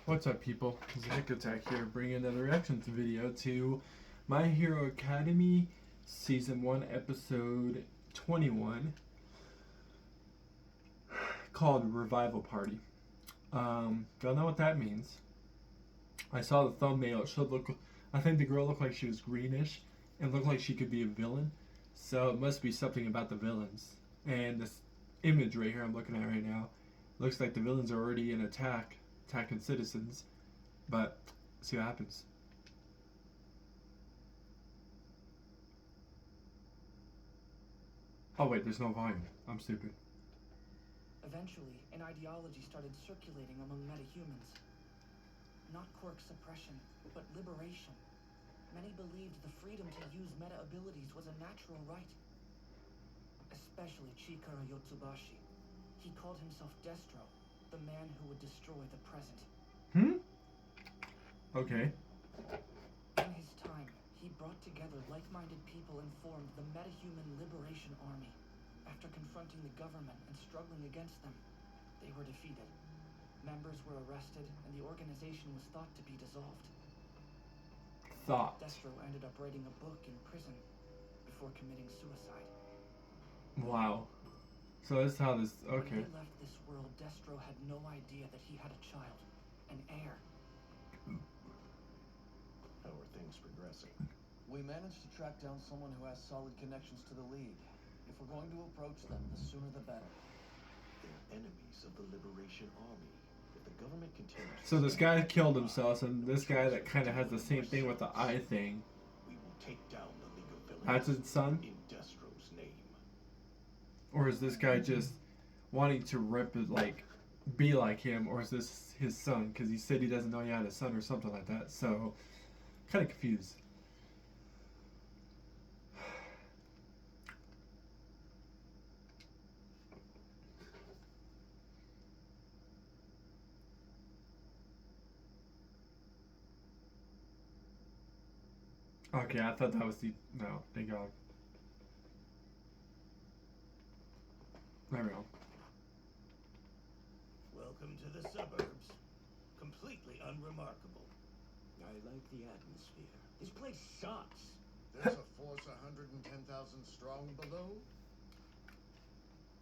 What's up, people? Zach Attack here, bringing another reactions video to My Hero Academy Season 1, Episode 21, called Revival Party. Don't know what that means. I saw the thumbnail. It should look. I think the girl looked like she was greenish and looked like she could be a villain. So it must be something about the villains. And this image right here I'm looking at right now looks like the villains are already in attacking citizens. But see what happens. Oh wait, there's no volume. I'm stupid. Eventually, an ideology started circulating among metahumans. Not quirk suppression, but liberation. Many believed the freedom to use meta abilities was a natural right. Especially Chikara Yotsubashi. He called himself Destro, the man who would destroy the present. Okay. In his time, he brought together like-minded people and formed the Metahuman Liberation Army. After confronting the government and struggling against them, they were defeated. Members were arrested, and the organization was thought to be dissolved. Destro ended up writing a book in prison before committing suicide. Wow. So that's how this. Okay. When he left this world, Destro had no idea that he had a child, an heir. How are things progressing? We managed to track down someone who has solid connections to the League. If we're going to approach them, the sooner the better. They're enemies of the Liberation Army. If the government continues... So this guy killed himself, and this guy that kind of has the same thing with the eye thing. We will take down the League of Villains. That's his son? In Destro's name. Or is this guy just wanting to be like him, or is this his son? Because he said he doesn't know he had a son or something like that. So, kind of confused. Okay, I thought that was the... No, thank God. There we go. Welcome to the suburbs. Completely unremarkable. I like the atmosphere. This place sucks. There's a force 110,000 strong below.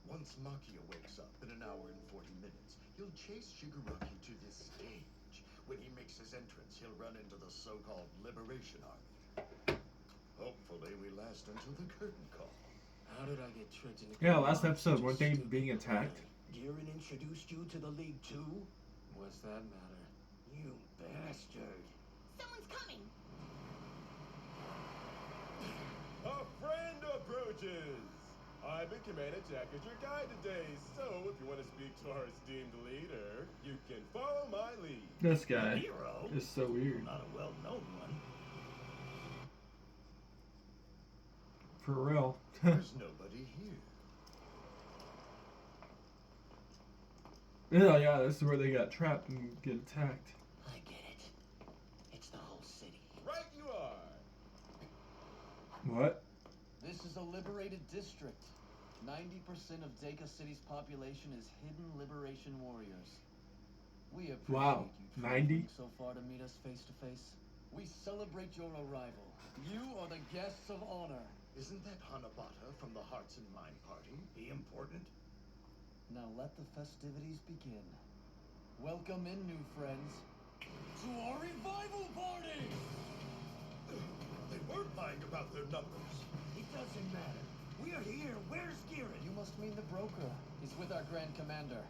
Once Makia wakes up in an hour and 40 minutes, he'll chase Shigaraki to this stage. When he makes his entrance, he'll run into the so-called Liberation Army. Hopefully we last until the curtain call. How did I get tricked into... Yeah, last episode, weren't they being attacked? Girin introduced you to the League too? What's that matter? You bastard. Someone's coming! A friend approaches! I've been Commander Jack as your guide today, so if you want to speak to our esteemed leader, you can follow my lead. This guy Hero? is so weird. Not a well-known one. For real. There's nobody here. Yeah, this is where they got trapped and get attacked. I get it. It's the whole city. Right you are! What? This is a liberated district. 90% of Deka City's population is hidden liberation warriors. We appreciate Wow, you 90? traveling so far to meet us face to face. We celebrate your arrival. You are the guests of honor. Isn't that Hanabata from the Hearts and Mind Party? Be important. Now let the festivities begin. Welcome in, new friends, to our revival party! They weren't lying about their numbers. It doesn't matter. We're here. Where's Girin? You must mean the broker. He's with our Grand Commander.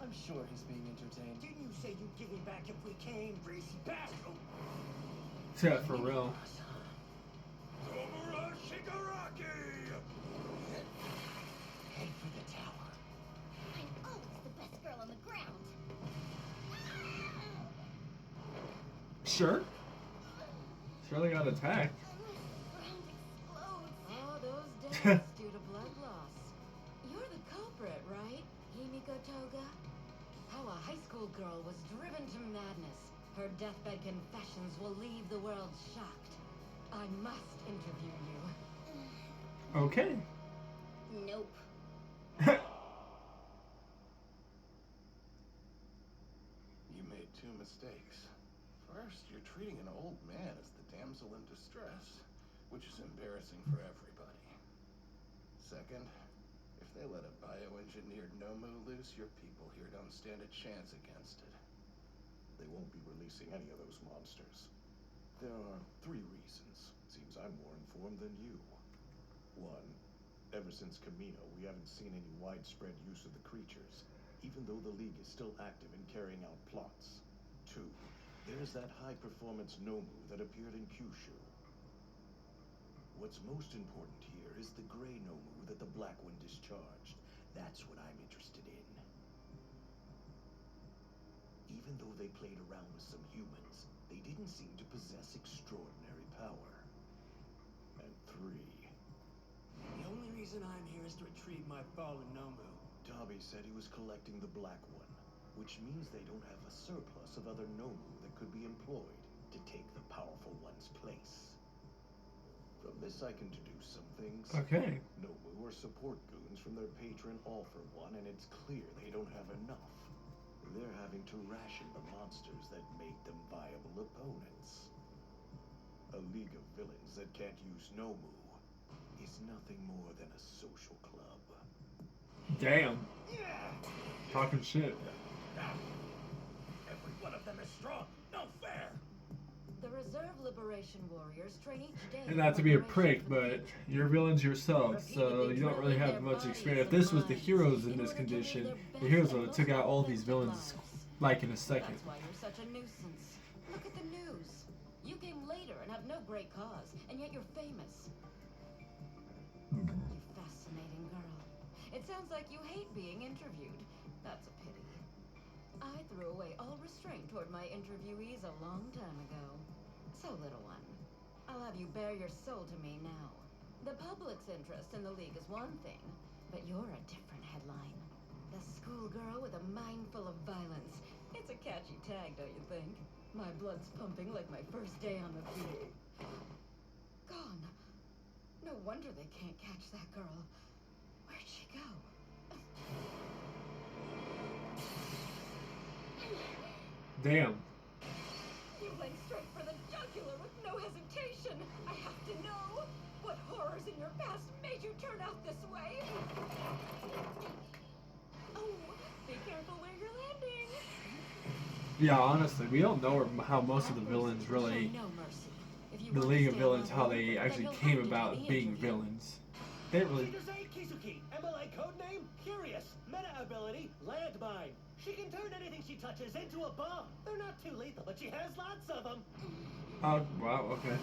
I'm sure he's being entertained. Didn't you say you'd give him back if we came, greasy bastard? Yeah, for real. Komura Shigaraki! Head for the tower. I'm always the best girl on the ground. Sure. Surely got attacked. Ground explodes. Oh, those deaths due to blood loss. You're the culprit, right, Himiko Toga? How a high school girl was driven to madness. Her deathbed confessions will leave the world shocked. I must interview you. Okay. Nope. You made made two mistakes. First, you're treating an old man as the damsel in distress, which is embarrassing for everybody. Second, if they let a bioengineered Nomu loose, your people here don't stand a chance against it. They won't be releasing any of those monsters. There are 3 reasons. Seems I'm more informed than you. 1, ever since Camino, we haven't seen any widespread use of the creatures, even though the League is still active in carrying out plots. 2, there's that high-performance Nomu that appeared in Kyushu. What's most important here is the gray Nomu that the Black One discharged. That's what I'm interested in. Even though they played around with some humans, they didn't seem to possess extraordinary power. And 3, The only reason I'm here is to retrieve my fallen Nomu. Dobby said he was collecting the Black One, which means they don't have a surplus of other Nomu that could be employed to take the powerful one's place. From this I can deduce some things. Okay. Nomu are support goons from their patron All for One, and it's clear they don't have enough. They're having to ration the monsters that make them viable opponents. A league of villains that can't use Nomu is nothing more than a social club. Damn. Talking shit. Every one of them is strong. No fair. The Reserve Liberation Warriors train each day. And not to be a prick, but you're villains yourself, so you don't really have much experience. If this was the heroes in this condition, the heroes would have took out all these villains like in a second. That's why you're such a nuisance. Look at the news. You came later and have no great cause, and yet you're famous. You fascinating girl. It sounds like you hate being interviewed. That's a pity. I threw away all restraint toward my interviewees a long time ago. So, little one, I'll have you bare your soul to me now. The public's interest in the League is one thing, but you're a different headline. The schoolgirl with a mind full of violence. It's a catchy tag, don't you think? My blood's pumping like my first day on the field. Gone. No wonder they can't catch that girl. Where'd she go? Damn. You went straight for the jugular with no hesitation. I have to know. What horrors in your past made you turn out this way? Oh, be careful where you're landing. Yeah, honestly, we don't know how most of the villains really, the League of Villains, how they actually came about being villains. They didn't really. Shikazai Kizuki, MLA codename Curious, meta ability Landmine. She can turn anything she touches into a bomb. They're not too lethal, but she has lots of them. Oh, wow, okay.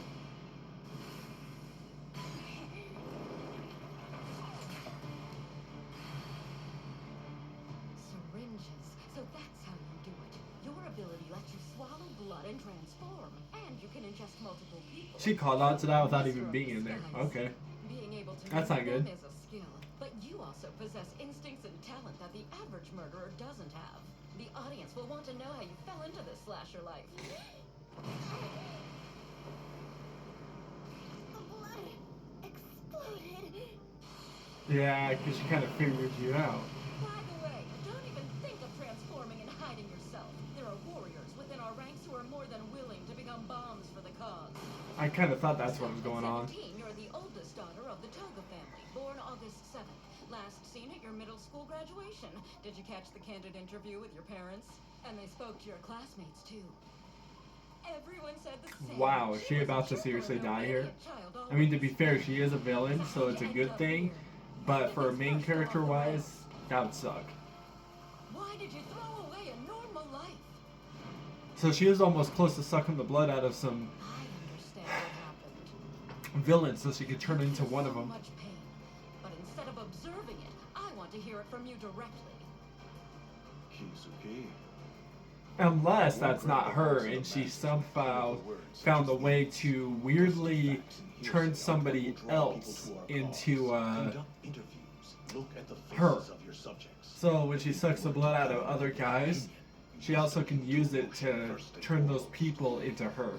Syringes. So that's how you do it. Your ability lets you swallow blood and transform, and you can ingest multiple people. She caught on to that without even being in there. Okay. Being able to That's not use them good. is a skill, but you also possess instincts and talent that the average murderer doesn't have. The audience will want to know how you fell into this slasher life. The blood exploded. Yeah, because she kind of figured you out. By the way, don't even think of transforming and hiding yourself. There are warriors within our ranks who are more than willing to become bombs for the cause. I kind of thought that's what was going on. 17, you're the oldest daughter of the Toga family, born August 7th. Last seen at your middle school graduation. Did you catch the candid interview with your parents? And they spoke to your classmates too. Everyone said the same. Wow, is she about to seriously die here? I mean, to be fair, she is a villain, so it's a good thing. But for a main character-wise, that would suck. Why did you throw away a normal life? So she is almost close to sucking the blood out of some I understand what happened. villains so she could turn into one of So them. much pain. But instead of observing it, I want to hear it from you directly. Kizuki. Unless that's not her and she somehow found a way to weirdly turn somebody else into Conduct interviews. Look at the faces her. of your subjects. So when she sucks the blood out of other guys, she also can use it to turn those people into her.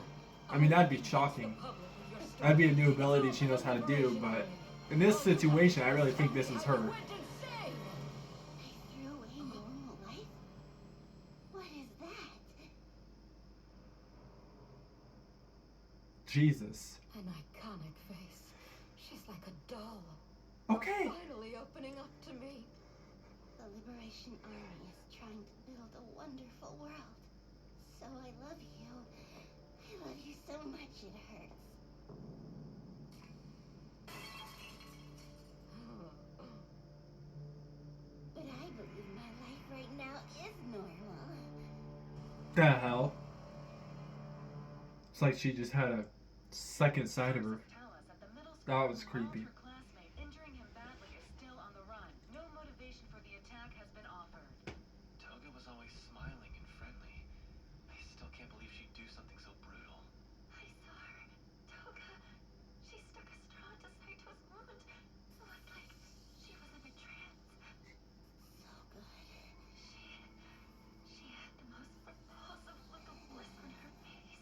I mean, that'd be shocking. That'd be a new ability she knows how to do, but in this situation, I really think this is her. I threw away normal life? What is that? Jesus. An iconic face. She's like a doll. Okay. Finally opening up to me. The Liberation Army is trying to build a wonderful world. So I love you. I love you so much it hurts. But I believe my life right now is normal. The hell? It's like she just had a second side of her. That was creepy. Her classmate injuring him badly is still on the run. No motivation for the attack has been offered. Toga was always smiling and friendly. I still can't believe she'd do something so brutal. I saw her. Toga. She stuck a straw into Saito's wound. It looked like she was in a trance. So good. She had the most repulsive look of bliss on her face.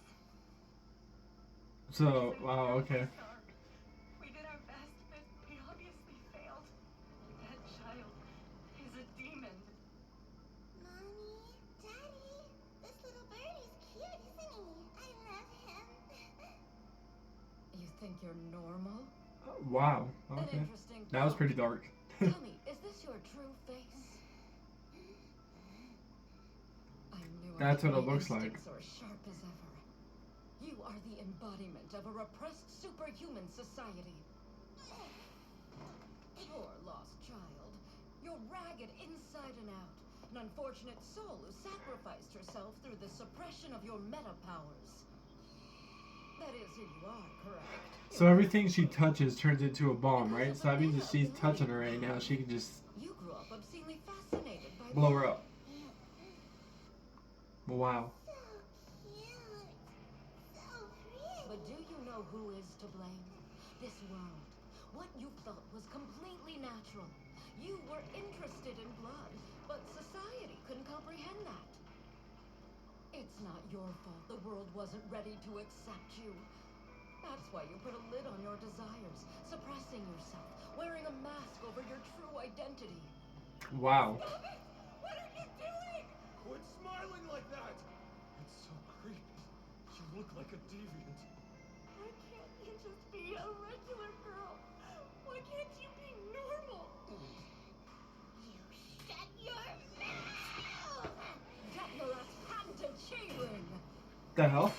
So, wow, okay. We did our best, but we obviously failed. That child is a demon. Mommy, Daddy, this little birdie's cute, isn't he? I love him. You think you're normal? Wow. An Okay. interesting That was thought. pretty dark. Tell me, is this your true face? I knew That's what it my looks like. instincts are as sharp as ever. You are the embodiment of a repressed superhuman society. Poor lost child. You're ragged inside and out. An unfortunate soul who sacrificed herself through the suppression of your meta powers. That is who you are, correct? So everything she touches turns into a bomb, right? So that means if she's touching her right now, she can just You grew up obscenely fascinated by blow her up. Wow. So cute. So pretty. But do you know who is to blame? This world. What you thought was completely natural. You were interested in blood, but society couldn't comprehend that. It's not your fault the world wasn't ready to accept you. That's why you put a lid on your desires, suppressing yourself, wearing a mask over your true identity. Wow. What are you doing? Quit smiling like that! It's so creepy. You look like a deviant. Why can't you just be a regular girl? Why can't you be normal? You shut your mouth! Get your ass patented chain! The hell?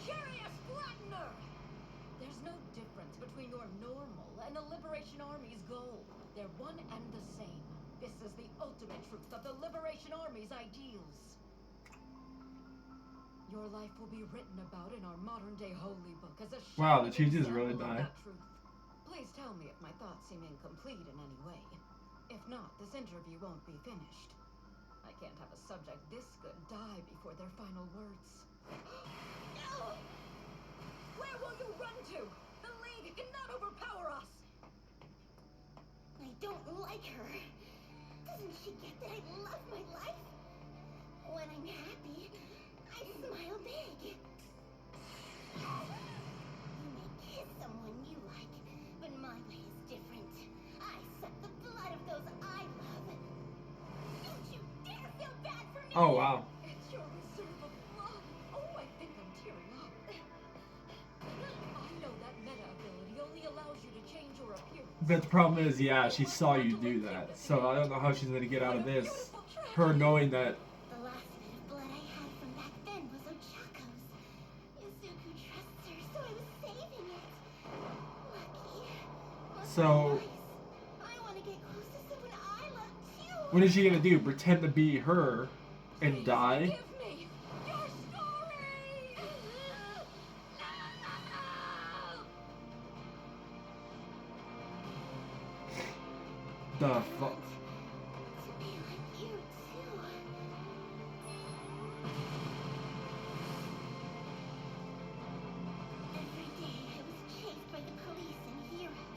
Curious Flattener! There's no difference between your normal and the Liberation Army's goal. They're one and the same. This is the ultimate truth of the Liberation Army's ideals. Your life will be written about in our modern-day holy book as a Wow, shining did she just example really of die? that truth. Please tell me if my thoughts seem incomplete in any way. If not, this interview won't be finished. I can't have a subject this good die before their final words. No! Where will you run to? The League cannot overpower us! I don't like her. Doesn't she get that I love my life? When I'm happy, I smile big. You may kiss someone you like, but my way is different. I suck the blood of those I love. Don't you dare feel bad for me! Oh, wow. It's your reserve of blood. Oh, I think I'm tearing up. I know that meta ability only allows you to change your appearance. But the problem is, yeah, she saw you do that. So I don't know how she's gonna get out of this. Her knowing that. The last bit of blood I had from back then was Ochako's. Izuku trusts her, so I was saving it. Lucky. Must So- be nice. I want to get close to someone I love too. What is she gonna do? Pretend to be her and Please die? Give me your story! The fuck? To be like you too. Every day I was chased by the police and heroes.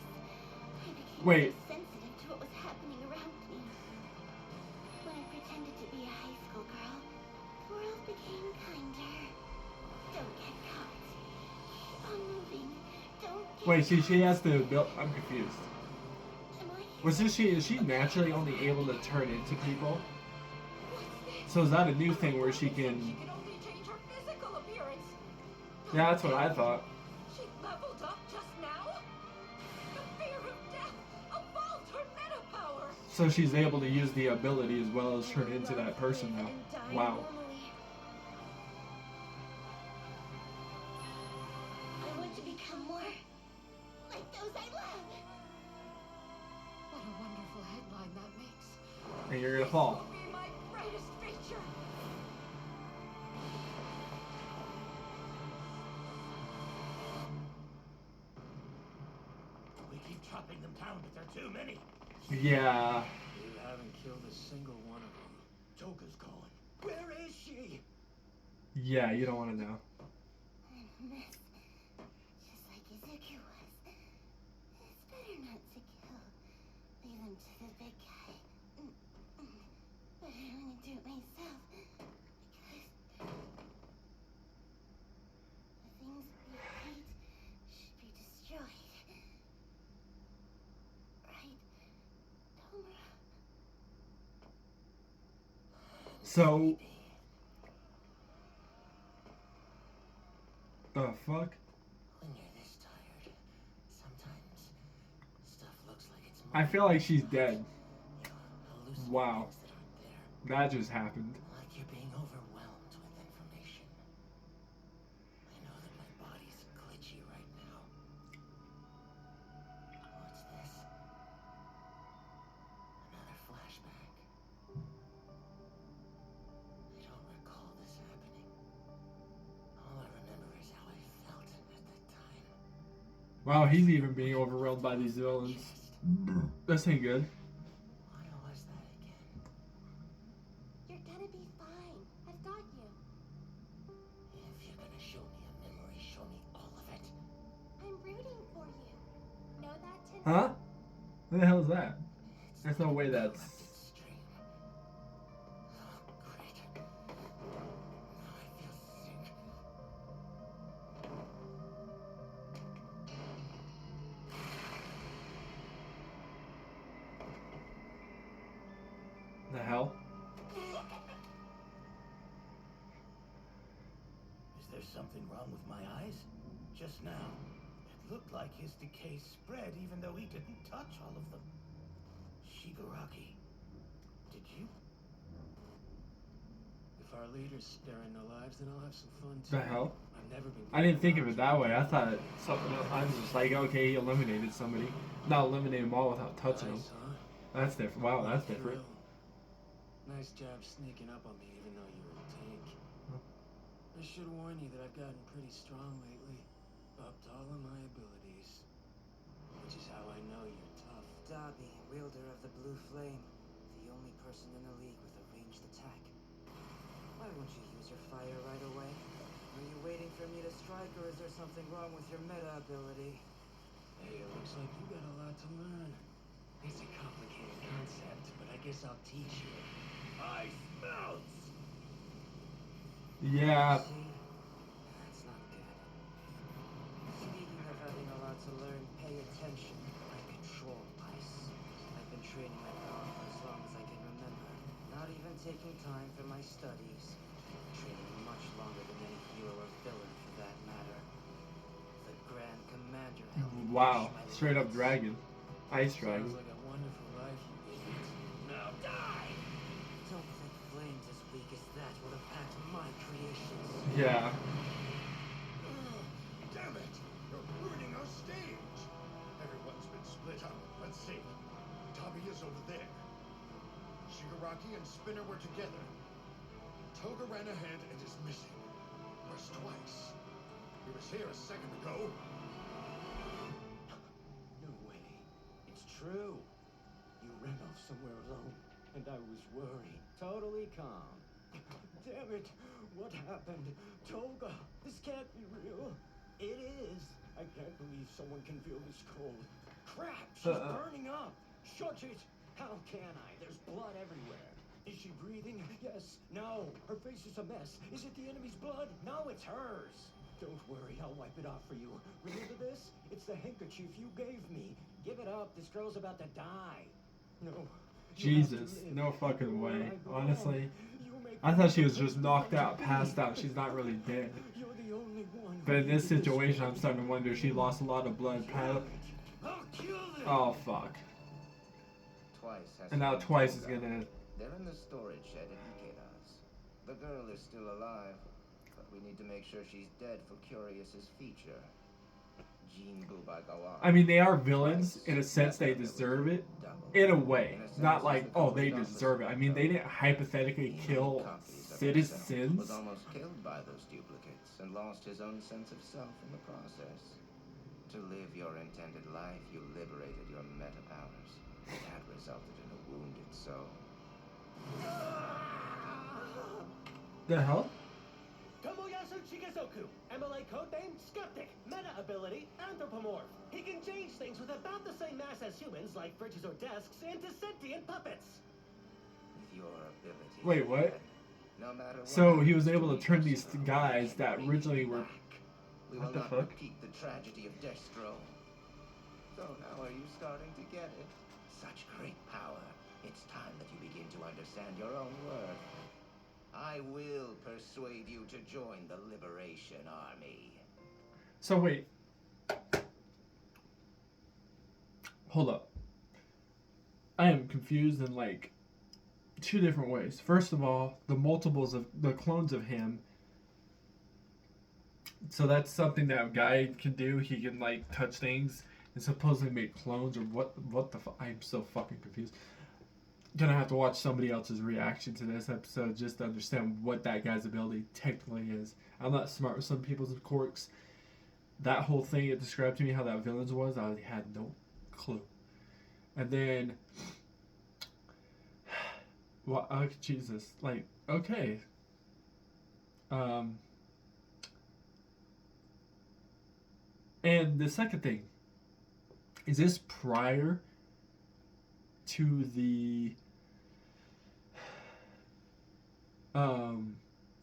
I became Wait. so sensitive to what was happening around me. When I pretended to be a high school girl, the world became kinder. Don't get caught. Keep on moving. Don't get Wait, see, she caught. has to build. I'm confused. Am I Was this is she naturally only able to turn into people? What's this? So is that a new thing where she can She can only change her Yeah, that's what I thought. She leveled up just now? The fear of death evolved her meta power! So she's able to use the ability as well as turn into that person now. And die Wow. normally. I want to become more like those I love. What a wonderful headline that makes. And you're gonna This fall. will be my brightest feature. We keep chopping them down, but they're too many. Yeah. You haven't killed a single one of them. Toga's gone. Where is she? Yeah, you don't want to know. I'm missed. Just like Izuku was. It's better not to kill. Leave them to the big guy. But I want to do it myself. Because the things we hate should be destroyed. Right, Tomura? So. The fuck? When you're this tired, sometimes stuff looks like it's I feel like she's dead. You hallucinate Wow. things that aren't there. That just happened. Like you're being overwhelmed with information. I know that my body's glitchy right now. What's this? Another flashback. I don't recall this happening. All I remember is how I felt at that time. Wow, he's even being overwhelmed by these villains. This ain't good. Why was that again? You're gonna be fine. I've got you. If you're gonna show me a memory, show me all of it. I'm rooting for you. Know that, Tin? Huh? What the hell is that? It's There's no way that's. corrupted stream. Oh, great. Now I feel sick. The hell? Is there something wrong with my eyes? Just now, it looked like his decay spread even though he didn't touch all of them. Shigaraki, did you? If our leader's sparing no lives, then I'll have some fun too. The hell? I've never been. I didn't think of it that way. I thought something else. I was just like, okay, he eliminated somebody. Not eliminate them all without touching them. Nice, huh? That's different. Wow, that's different. Nice job sneaking up on me, even though you were a tank. I should warn you that I've gotten pretty strong lately. Upped all of my abilities. Which is how I know you're tough. Dabi, wielder of the blue flame, the only person in the league with a ranged attack. Why won't you use your fire right away? Are you waiting for me to strike, or is there something wrong with your meta ability? Hey, it looks like you got a lot to learn. It's a complicated concept, but I guess I'll teach you. Ice melts! Yeah. See? That's not good. Speaking of having a lot to learn, pay attention. I control ice. I've been training my power for as long as I can remember. Not even taking time for my studies. Training much longer than any hero or villain for that matter. The Grand Commander helped me Wow. finish my Straight up limits. dragon. Ice dragon. Sounds like a wonderful life you lead. Now die! Don't think flames as weak as that will impact my creations. Yeah. Damn it! You're ruining our stage! Everyone's been split up. Let's see. Dabi is over there. Shigaraki and Spinner were together. Toga ran ahead and is missing. Where's twice? He was here a second ago. No way. It's true. You ran off somewhere alone, and I was worried. Totally calm. Damn it. What happened? Toga, this can't be real. It is. I can't believe someone can feel this cold. Crap, she's burning up. Shut it. How can I? There's blood everywhere. Is she breathing? Yes. No. Her face is a mess. Is it the enemy's blood? No, it's hers. Don't worry, I'll wipe it off for you. Remember this? It's the handkerchief you gave me. Give it up. This girl's about to die. No. you have to Jesus. live. No fucking Where way. I belong. Honestly. You make I thought she was me just knocked out, passed out. She's not really dead. You're the only one But in this situation, I'm starting to wonder if she lost a lot of blood. I'll kill them. Oh, fuck. Twice has And now been Twice is killed. gonna... They're in the storage shed at Ikeda's. The girl is still alive, but we need to make sure she's dead for Curious's feature. Jean Bubagawa. I mean, they are villains. In a sense, they deserve it. In a way. Not like, oh, they deserve it. I mean, they didn't hypothetically kill citizens. Was almost killed by those duplicates and lost his own sense of self in the process. To live your intended life, you liberated your meta powers. That resulted in a wounded soul. The hell? Tomoyasu Chigazoku, MLA codename Skeptic, meta ability Anthropomorph. He can change things with about the same mass as humans, like fridges or desks, into sentient puppets. With your ability. Wait, what? No matter what So he was able to turn these guys that originally were... We What will the not fuck? repeat the tragedy of Destro. So now are you starting to get it? Such great power. It's time that you begin to understand your own worth. I will persuade you to join the Liberation Army. So wait. Hold up. I am confused in like 2 different ways. First of all, the multiples of the clones of him. So that's something that a guy can do. He can like touch things and supposedly make clones or what the fuck? I'm so fucking confused. Gonna have to watch somebody else's reaction to this episode just to understand what that guy's ability technically is. I'm not smart with some people's quirks. That whole thing it described to me how that villain's was, I had no clue. And then, well, oh, Jesus, like, okay. And the second thing, is this prior to the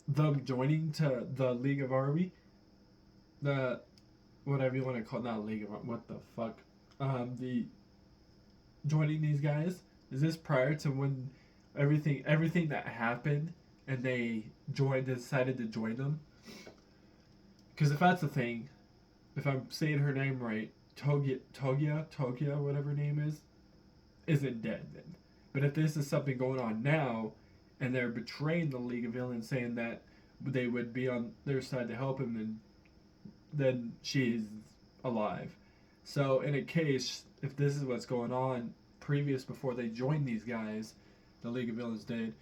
them joining to the League of Army, the whatever you want to call it, not League of Army, what the fuck, the joining these guys, is this prior to when everything that happened and they decided to join them? Because if that's the thing, if I'm saying her name right, Togia, whatever her name is, isn't dead then. But if this is something going on now, and they're betraying the League of Villains, saying that they would be on their side to help him, then she's alive. So in a case, if this is what's going on, before they joined these guys, the League of Villains did,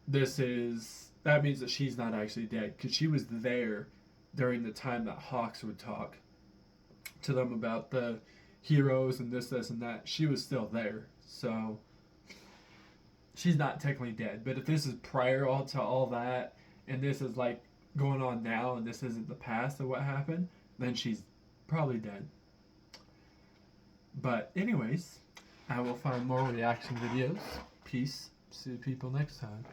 that means that she's not actually dead, because she was there during the time that Hawks would talk to them about the heroes and this and that. She was still there, so she's not technically dead. But if this is prior to all that, and this is like going on now, and this isn't the past of what happened, then she's probably dead. But anyways, I will find more reaction videos. Peace. See you people next time.